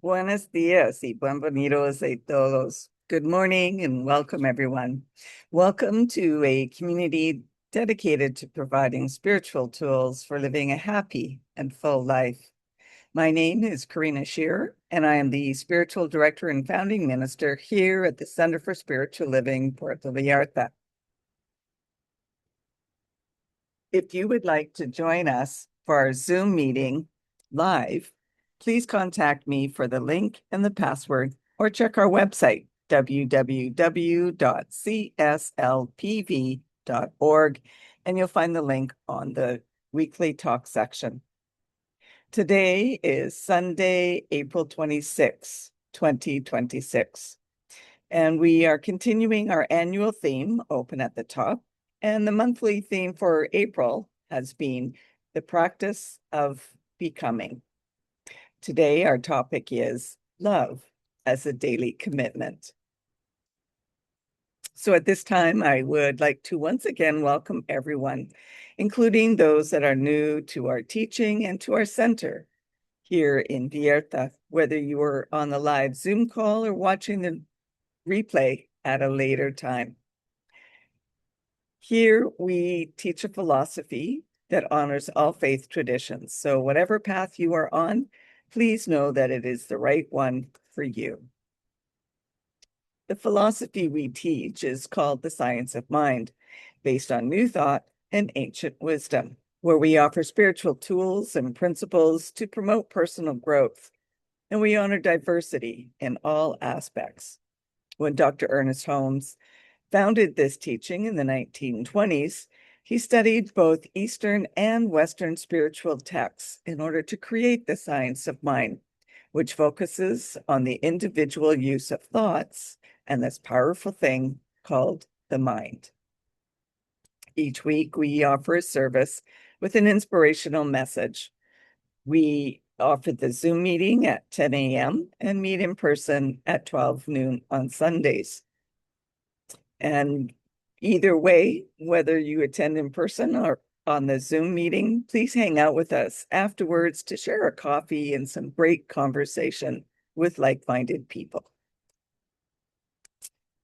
Buenos días y bienvenidos a todos. Good morning and welcome, everyone. Welcome to a community dedicated to providing spiritual tools for living a happy and full life. My name is Karina Shearer, and I am the Spiritual Director and Founding Minister here at the Center for Spiritual Living Puerto Vallarta. If you would like to join us for our Zoom meeting live, please contact me for the link and the password, or check our website, www.cslpv.org, and you'll find the link on the weekly talk section. Today is Sunday, April 26, 2026, and we are continuing our annual theme, Open at the Top. And the monthly theme for April has been the practice of becoming. Today, our topic is love as a daily commitment. So at this time, I would like to once again welcome everyone, including those that are new to our teaching and to our center here in Vallarta, whether you are on the live Zoom call or watching the replay at a later time. Here we teach a philosophy that honors all faith traditions. So whatever path you are on, please know that it is the right one for you. The philosophy we teach is called the science of mind, based on new thought and ancient wisdom, where we offer spiritual tools and principles to promote personal growth, and we honor diversity in all aspects. When Dr. Ernest Holmes founded this teaching in the 1920s, he studied both Eastern and Western spiritual texts in order to create the science of mind, which focuses on the individual use of thoughts and this powerful thing called the mind. Each week, we offer a service with an inspirational message. We offer the Zoom meeting at 10 a.m. and meet in person at 12 noon on Sundays. And either way, whether you attend in person or on the Zoom meeting, please hang out with us afterwards to share a coffee and some great conversation with like-minded people.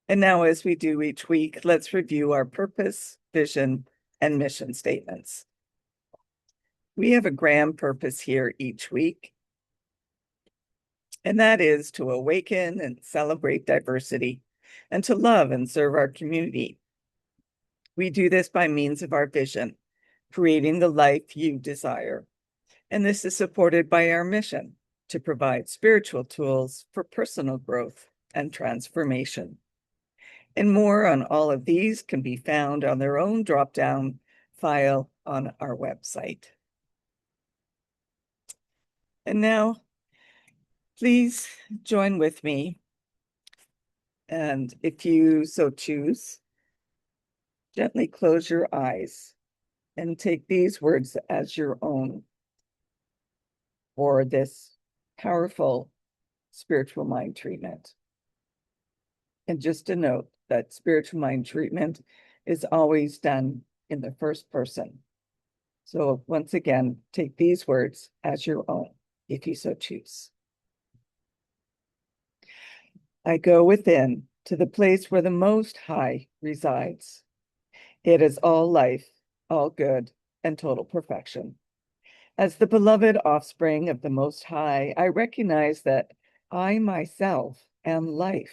And now, as we do each week, let's review our purpose, vision, and mission statements. We have a grand purpose here each week, and that is to awaken and celebrate diversity and to love and serve our community. We do this by means of our vision, creating the life you desire. And this is supported by our mission to provide spiritual tools for personal growth and transformation. And more on all of these can be found on their own drop-down file on our website. And now, please join with me. And if you so choose, gently close your eyes and take these words as your own for this powerful spiritual mind treatment. And just a note that spiritual mind treatment is always done in the first person. So once again, take these words as your own, if you so choose. I go within to the place where the Most High resides. It is all life, all good, and total perfection. As the beloved offspring of the Most High, I recognize that I myself am life.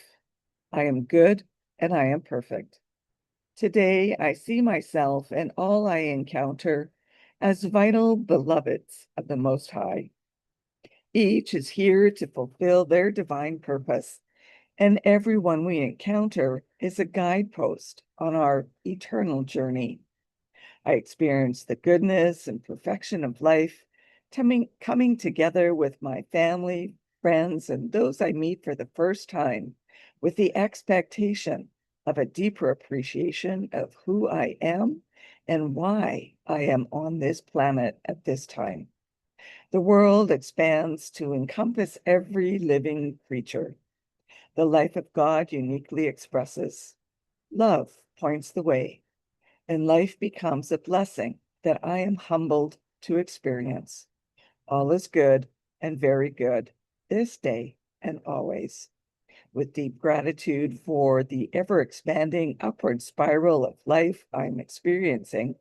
I am good and I am perfect. Today, I see myself and all I encounter as vital beloveds of the Most High. Each is here to fulfill their divine purpose, and everyone we encounter is a guidepost on our eternal journey. I experience the goodness and perfection of life coming together with my family, friends, and those I meet for the first time, with the expectation of a deeper appreciation of who I am and why I am on this planet at this time. The world expands to encompass every living creature. The life of God uniquely expresses. Love points the way, and life becomes a blessing that I am humbled to experience. All is good and very good, this day and always. With deep gratitude for the ever-expanding upward spiral of life I'm experiencing,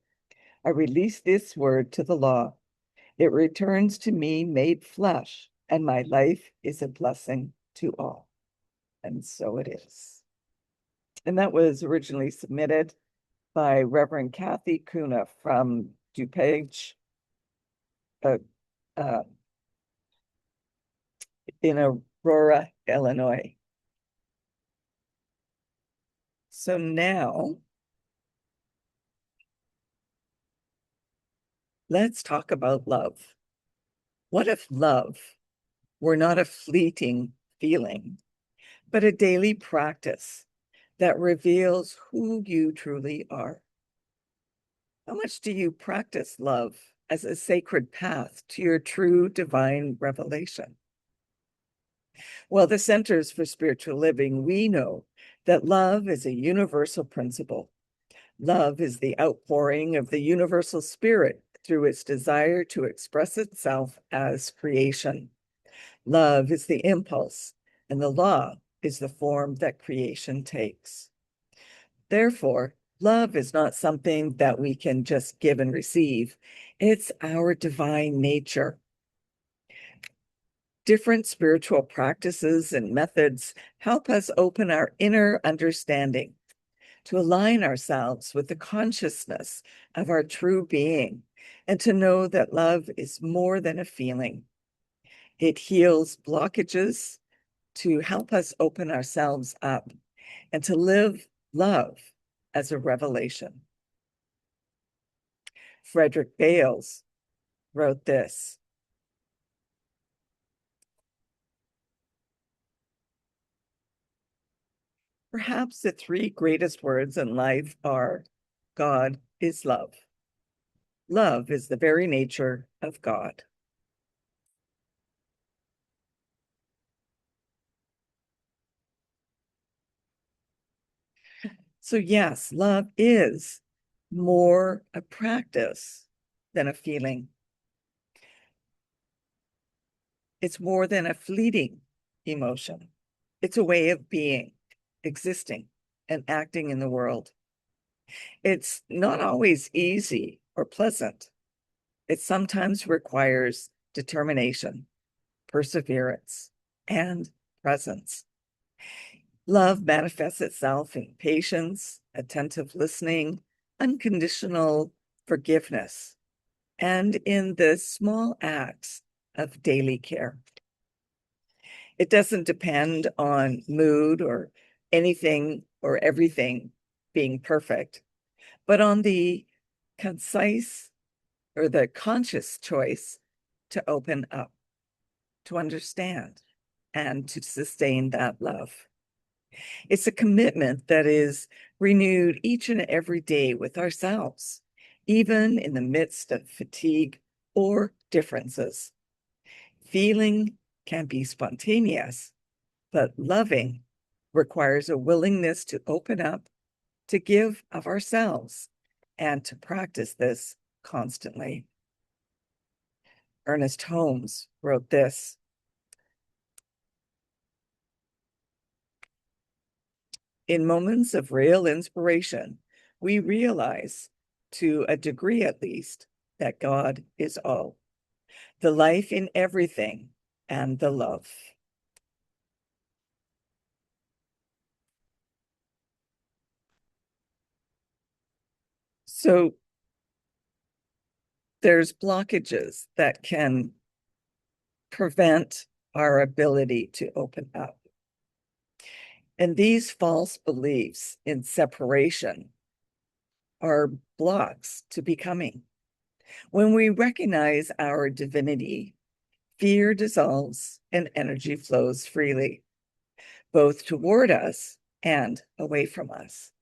I release this word to the law. It returns to me made flesh, and my life is a blessing to all. And so it is. And that was originally submitted by Reverend Kathy Kuna from DuPage, uh, in Aurora, Illinois. So now let's talk about love. What if love were not a fleeting feeling, but a daily practice that reveals who you truly are? How much do you practice love as a sacred path to your true divine revelation? Well, the Centers for Spiritual Living, we know that love is a universal principle. Love is the outpouring of the universal spirit through its desire to express itself as creation. Love is the impulse, and the law is the form that creation takes. Therefore, love is not something that we can just give and receive. It's our divine nature. Different spiritual practices and methods help us open our inner understanding to align ourselves with the consciousness of our true being and to know that love is more than a feeling. It heals blockages to help us open ourselves up and to live love as a revelation. Frederick Bales wrote this: perhaps the three greatest words in life are, God is love. Love is the very nature of God. So yes, love is more a practice than a feeling. It's more than a fleeting emotion. It's a way of being, existing, and acting in the world. It's not always easy or pleasant. It sometimes requires determination, perseverance, and presence. Love manifests itself in patience, attentive listening, unconditional forgiveness, and in the small acts of daily care. It doesn't depend on mood or anything or everything being perfect, but on the concise or the conscious choice to open up, to understand, and to sustain that love. It's a commitment that is renewed each and every day with ourselves, even in the midst of fatigue or differences. Feeling can be spontaneous, but loving requires a willingness to open up, to give of ourselves, and to practice this constantly. Ernest Holmes wrote this: in moments of real inspiration, we realize, to a degree at least, that God is all, the life in everything, and the love. So there's blockages that can prevent our ability to open up. And these false beliefs in separation are blocks to becoming. When we recognize our divinity, fear dissolves and energy flows freely, both toward us and away from us.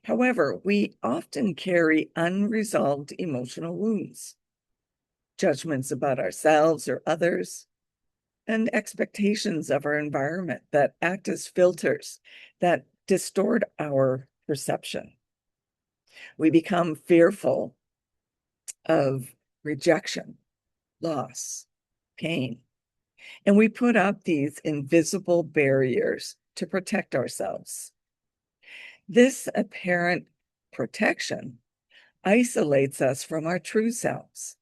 However, we often carry unresolved emotional wounds, judgments about ourselves or others, and expectations of our environment that act as filters that distort our perception. We become fearful of rejection, loss, pain, And we put up these invisible barriers to protect ourselves. This apparent protection isolates us from our true selves.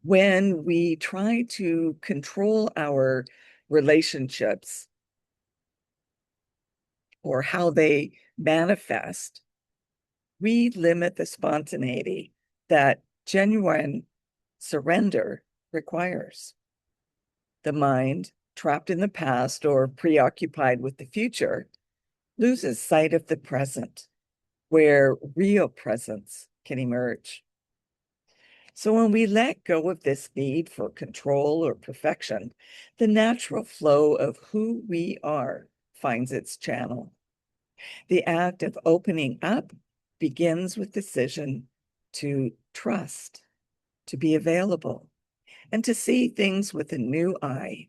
When we try to control our relationships or how they manifest, we limit the spontaneity that genuine surrender requires. The mind, trapped in the past or preoccupied with the future, loses sight of the present, where real presence can emerge. So when we let go of this need for control or perfection, the natural flow of who we are finds its channel. The act of opening up begins with decision to trust, to be available, and to see things with a new eye,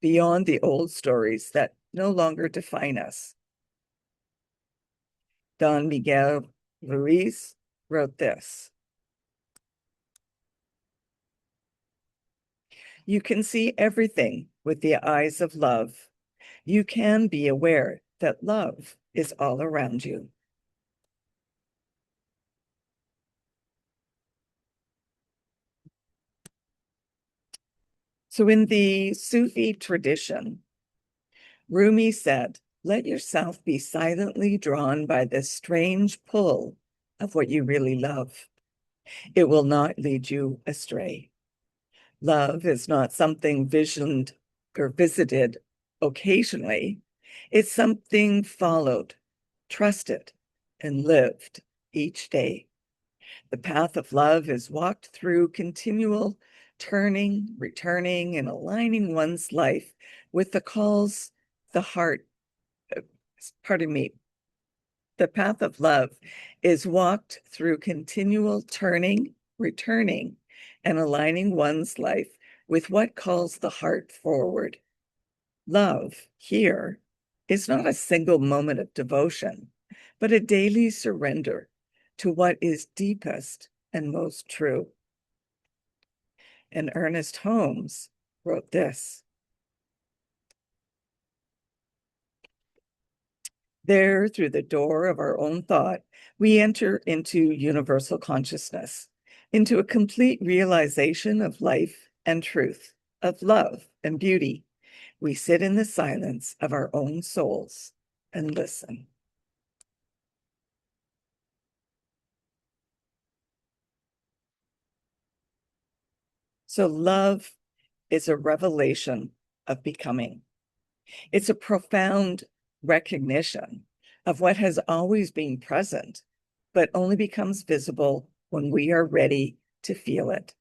beyond the old stories that no longer define us. Don Miguel Ruiz wrote this: "You can see everything with the eyes of love. You can be aware that love is all around you." So in the Sufi tradition, Rumi said, "Let yourself be silently drawn by the strange pull of what you really love. It will not lead you astray." Love is not something visioned or visited occasionally. It's something followed, trusted, and lived each day. The path of love is walked through continual turning, returning, and aligning one's life with the calls the heart, pardon me, the path of love is walked through continual turning, returning, and aligning one's life with what calls the heart forward. Love here is not a single moment of devotion, but a daily surrender to what is deepest and most true. And Ernest Holmes wrote this: "There, through the door of our own thought, we enter into universal consciousness, into a complete realization of life and truth, of love and beauty. We sit in the silence of our own souls and listen." So love is a revelation of becoming. It's a profound recognition of what has always been present, but only becomes visible when we are ready to feel it.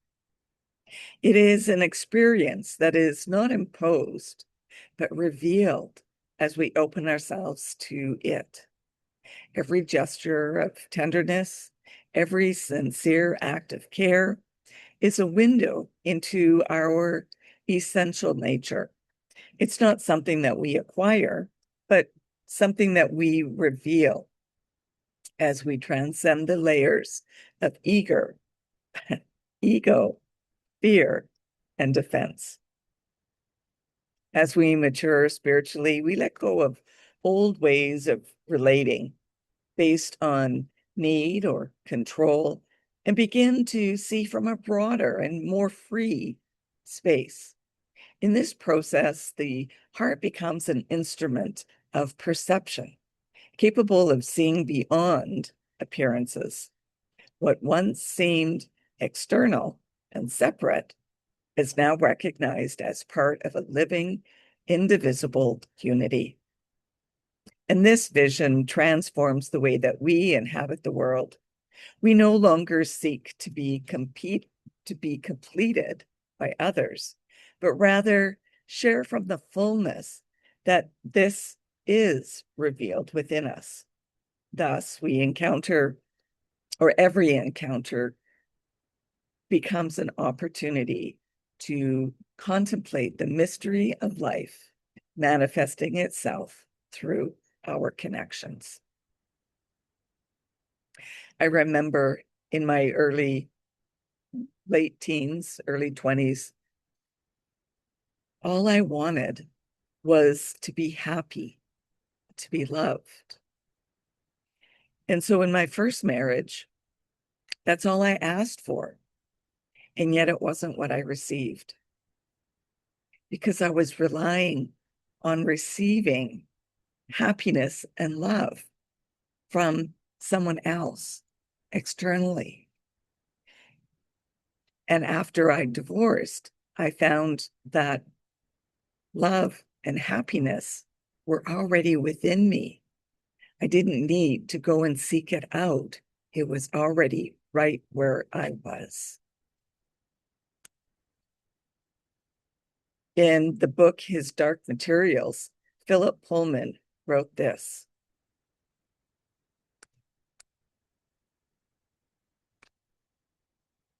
It is an experience that is not imposed, but revealed as we open ourselves to it. Every gesture of tenderness, every sincere act of care is a window into our essential nature. It's not something that we acquire, but something that we reveal as we transcend the layers of ego, fear, and defense. As we mature spiritually, we let go of old ways of relating based on need or control and begin to see from a broader and more free space. In this process, the heart becomes an instrument of perception, capable of seeing beyond appearances. What once seemed external and separate is now recognized as part of a living, indivisible unity. And this vision transforms the way that we inhabit the world. We no longer seek to be completed by others, but rather share from the fullness that this is revealed within us. Thus, we encounter, or every encounter becomes an opportunity to contemplate the mystery of life manifesting itself through our connections. I remember in my late teens, early 20s, All I wanted was to be happy, to be loved. And so in my first marriage, that's all I asked for. And yet it wasn't what I received because I was relying on receiving happiness and love from someone else externally. And after I divorced, I found that love and happiness were already within me. I didn't need to go and seek it out. It was already right where I was. In the book, His Dark Materials, Philip Pullman wrote this: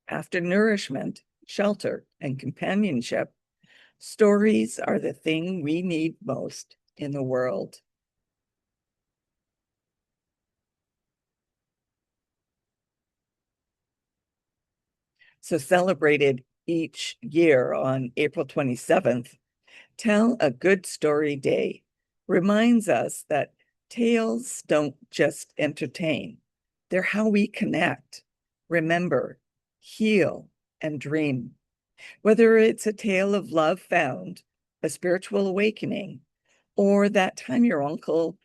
after nourishment, shelter, and companionship, stories are the thing we need most in the world. So celebrated each year on April 27th, Tell a Good Story Day reminds us that tales don't just entertain. They're how we connect, remember, heal, and dream. Whether it's a tale of love found, a spiritual awakening, or that time your uncle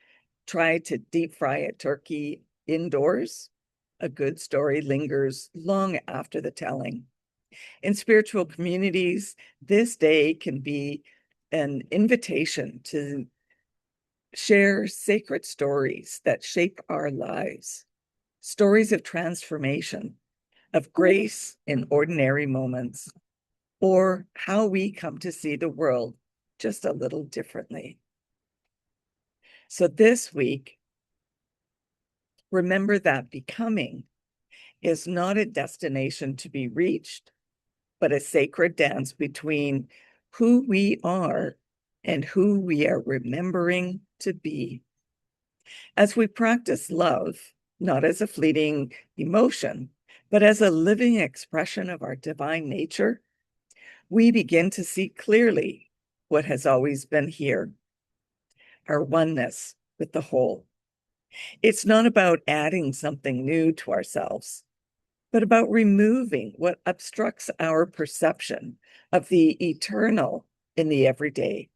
tried to deep fry a turkey indoors, a good story lingers long after the telling. In spiritual communities, this day can be an invitation to share sacred stories that shape our lives, stories of transformation, of grace in ordinary moments, or how we come to see the world just a little differently. So this week, remember that becoming is not a destination to be reached, but a sacred dance between who we are and who we are remembering to be. As we practice love, not as a fleeting emotion, but as a living expression of our divine nature, we begin to see clearly what has always been here, our oneness with the whole. It's not about adding something new to ourselves, but about removing what obstructs our perception of the eternal in the everyday.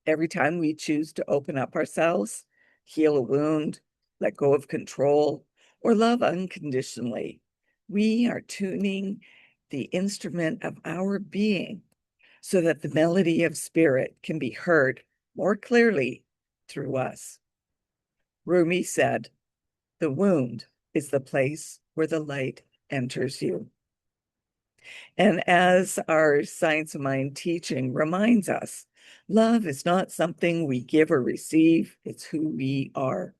Every time we choose to open up ourselves, heal a wound, let go of control, or love unconditionally, we are tuning the instrument of our being so that the melody of spirit can be heard more clearly through us. Rumi said, "The wound is the place where the light enters you." And as our Science of Mind teaching reminds us, love is not something we give or receive, it's who we are.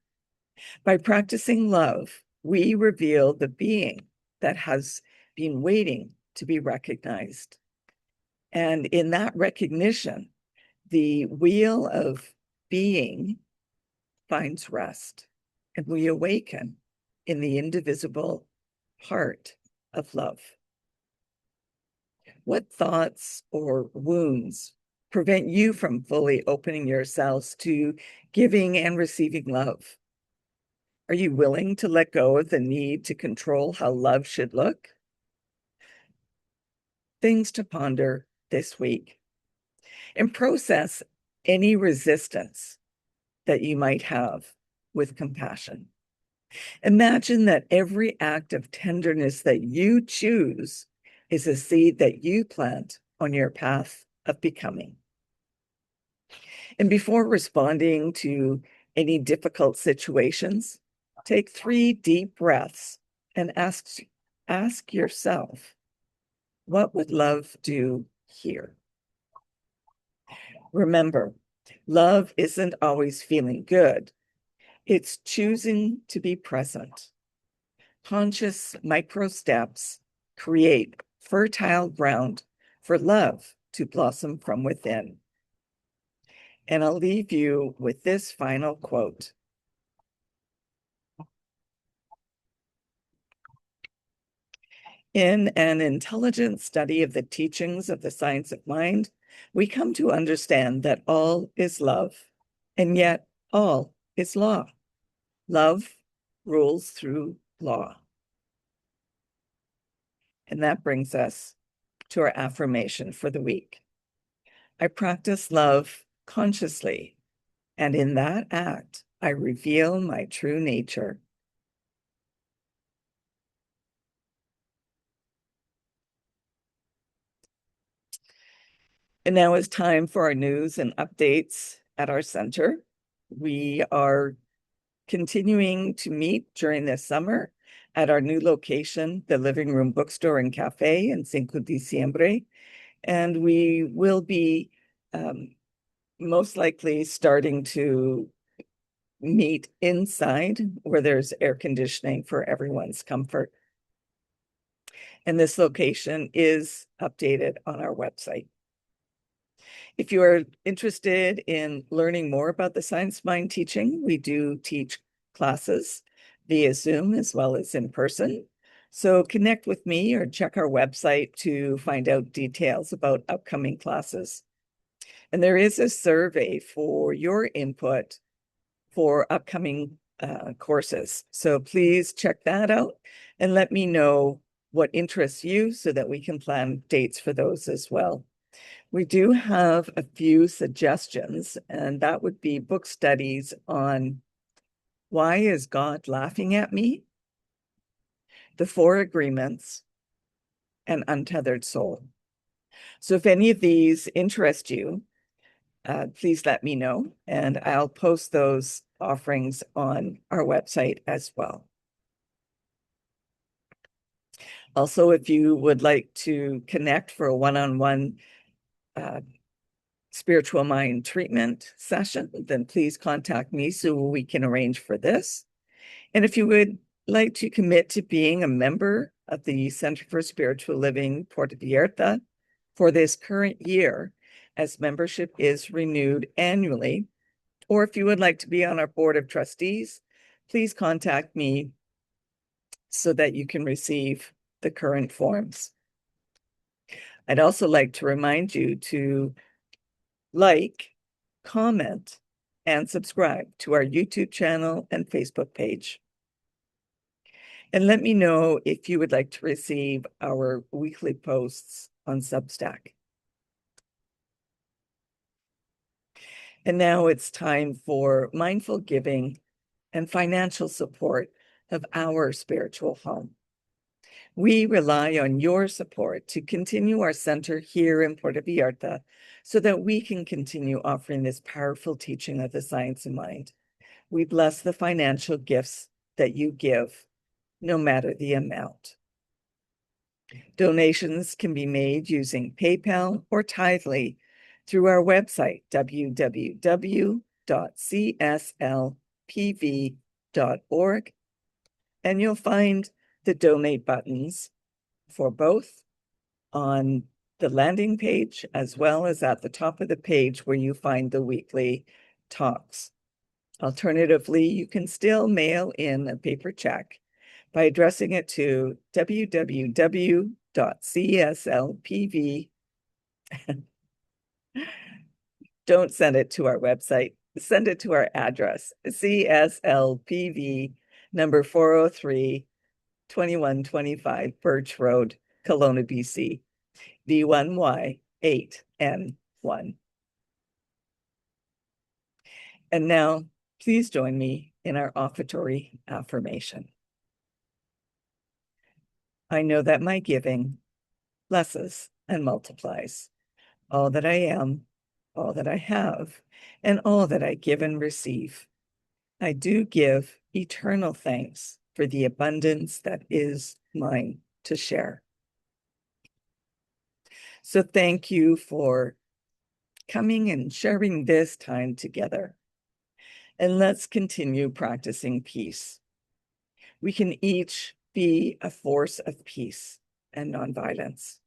By practicing love, we reveal the being that has been waiting to be recognized. And in that recognition, the wheel of being finds rest, and we awaken in the indivisible heart of love. What thoughts or wounds prevent you from fully opening yourselves to giving and receiving love? Are you willing to let go of the need to control how love should look? Things to ponder this week, and process any resistance that you might have with compassion. Imagine that every act of tenderness that you choose is a seed that you plant on your path of becoming. And before responding to any difficult situations, take 3 deep breaths and ask yourself, what would love do here? Remember, love isn't always feeling good. It's choosing to be present. Conscious micro steps create fertile ground for love to blossom from within. And I'll leave you with this final quote. In an intelligent study of the teachings of the science of mind, we come to understand that all is love, and yet all is law. Love rules through law. And that brings us to our affirmation for the week. I practice love consciously, and in that act, I reveal my true nature. And now it's time for our news and updates at our center. We are continuing to meet during this summer at our new location, the Living Room Bookstore and Cafe in Cinco de Diciembre. And we will be most likely starting to meet inside where there's air conditioning for everyone's comfort. And this location is updated on our website. If you are interested in learning more about the Science Mind teaching, we do teach classes via Zoom as well as in person. So connect with me or check our website to find out details about upcoming classes. And there is a survey for your input for upcoming courses. So please check that out and let me know what interests you so that we can plan dates for those as well. We do have a few suggestions, and that would be book studies on Why is God Laughing at Me? The Four Agreements, and Untethered Soul. So if any of these interest you, please let me know, and I'll post those offerings on our website as well. Also, if you would like to connect for a one-on-one spiritual mind treatment session, then please contact me so we can arrange for this. And if you would like to commit to being a member of the Center for Spiritual Living Puerto Vallarta for this current year, as membership is renewed annually, or if you would like to be on our board of trustees, please contact me so that you can receive the current forms. I'd also like to remind you to like, comment, and subscribe to our YouTube channel and Facebook page. And let me know if you would like to receive our weekly posts on Substack. And now it's time for mindful giving and financial support of our spiritual home. We rely on your support to continue our center here in Puerto Vallarta so that we can continue offering this powerful teaching of the science of mind. We bless the financial gifts that you give, no matter the amount. Donations can be made using PayPal or Tithely through our website, www.cslpv.org, and you'll find the donate buttons for both on the landing page as well as at the top of the page where you find the weekly talks. Alternatively, you can still mail in a paper check by addressing it to www.cslpv. Don't send it to our website. Send it to our address, CSLPV number 403, 2125 Birch Road, Kelowna, BC, V1Y8N1. And now, please join me in our offertory affirmation. I know that my giving blesses and multiplies all that I am, all that I have, and all that I give and receive. I do give eternal thanks for the abundance that is mine to share. So thank you for coming and sharing this time together. And let's continue practicing peace. We can each be a force of peace and nonviolence.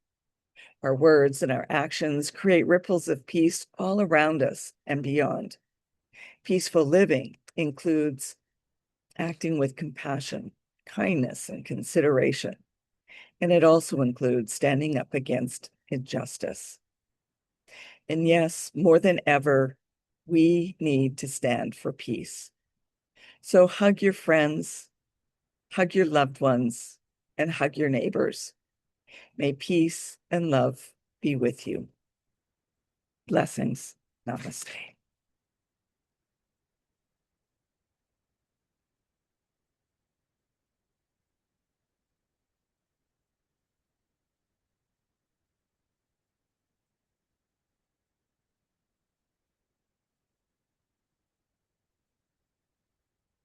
Our words and our actions create ripples of peace all around us and beyond. Peaceful living includes acting with compassion, kindness, and consideration, And it also includes standing up against injustice. And yes, more than ever, we need to stand for peace. So hug your friends, hug your loved ones, and hug your neighbors. May peace and love be with you. Blessings. Namaste.